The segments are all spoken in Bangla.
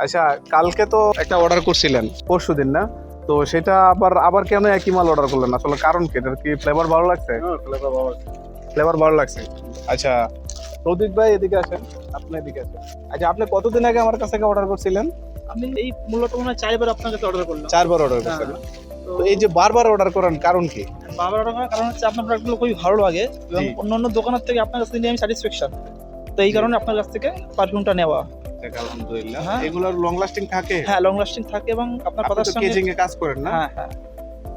আচ্ছা, কালকে তো একটা অর্ডার করছিলেন পরশুদিন না? তো সেটা আবার কেন একই মাল অর্ডার করলেন? আসলে কারণ কি? এটার কি ফ্লেভার ভালো লাগছে? ফ্লেভার ভালো লাগছে। আচ্ছা, প্রদীপ ভাই এদিকে আসেন, আপনি এদিকে আসেন। আচ্ছা, আপনি কতদিন আগে আমার কাছ থেকে অর্ডার করছিলেন? আমি এই মূলত মনে হয় 4 বার আপনার কাছে অর্ডার করলাম। 4 বার অর্ডার করছেন। হ্যাঁ। তো তো এই যে বারবার অর্ডার করেন কারণ কি? বারবার অর্ডার করার কারণ হচ্ছে আপনার প্রোডাক্টগুলো খুবই ভালো লাগে এবং জি। অন্যান্য দোকানের থেকে আপনার কাছ থেকে নিয়ে আমি স্যাটিসফ্যাকশন। তো এই জি। কারণে আপনার কাছ থেকে পারফিউমটা নেওয়া। যাক, আলহামদুলিল্লাহ। হ্যাঁ। এগুলোর লং লাস্টিং থাকে? হ্যাঁ, লং লাস্টিং থাকে এবং আপনার আপনি কথার তো সঙ্গে কেজিং এ কাজ করেন না? হ্যাঁ, হ্যাঁ।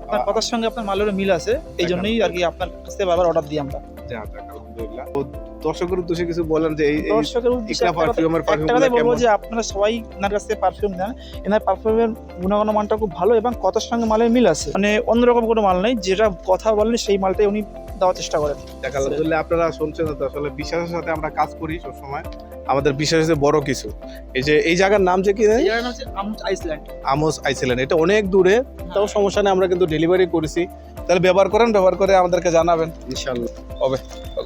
আপনার কথার সঙ্গে আপনার মালেরও মিল আছে। এই জন্যই আর কি আপনার কাছ থেকে বারবার অর্ডার দিই আমরা। যাক, আলহামদুলিল্লাহ। তো দর্শকের উদ্দেশ্যে কিছু বলেন যে এই দর্শকের উদ্দেশ্যে ইকরা পারফিউমের একটা কথাই পারফিউমগুলো বলবো কেমন? যে আপনারা সবাই এনার কাছ থেকে পারফিউম নেন। এনার পারফিউমের গুণগত মানটা খুব ভালো এবং কথার সঙ্গে মালের মিল আছে। মানে অন্যরকম কোনো মাল নেই, যেটা কথা বলেন সেই মালটাই উনি দেওয়ার চেষ্টা করেন। যাক, আলহামদুলিল্লাহ। আপনারা শুনছেন তো, আসলে বিশ্বাসের সাথে আমরা কাজ করি সবসময়। আমাদের বিশ্বাস হচ্ছে বড় কিছু। এই যে এই জায়গার নাম যে কি এই জায়গার নাম হচ্ছে আমুজ আইসল্যান্ড। Amos Iceland. এটা অনেক দূরে, তাও সমস্যা নেই, আমরা কিন্তু ডেলিভারি করেছি। তাহলে ব্যবহার করেন, ব্যবহার করে আমাদেরকে জানাবেন ইনশাআল্লাহ। হবে,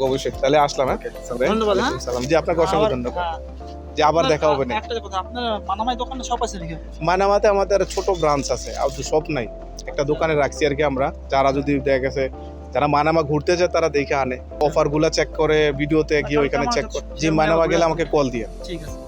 অবশ্যই। তাহলে আসলাম। হ্যাঁ, ধন্যবাদ। হ্যাঁ। ওয়ালাইকুম সালাম। জি, আপনাকে অসংখ্য আবার- ধন্যবাদ। হ্যাঁ। যে আবার দেখা হবে না। একটা কথা, আপনার মানামাই দোকানে সব আছে নাকি? মানামাতে আমাদের ছোট ব্রাঞ্চ আছে, আর তো সব নাই। একটা দোকানে রাখছি আর কি আমরা। যারা যদি দেখা গেছে যারা মানামা ঘুরতে যায় তারা দেখে আনে, অফার গুলা চেক করে, ভিডিওতে গিয়ে ওইখানে চেক করে। যে মানামা গেলে আমাকে কল দিয়ে। ঠিক আছে।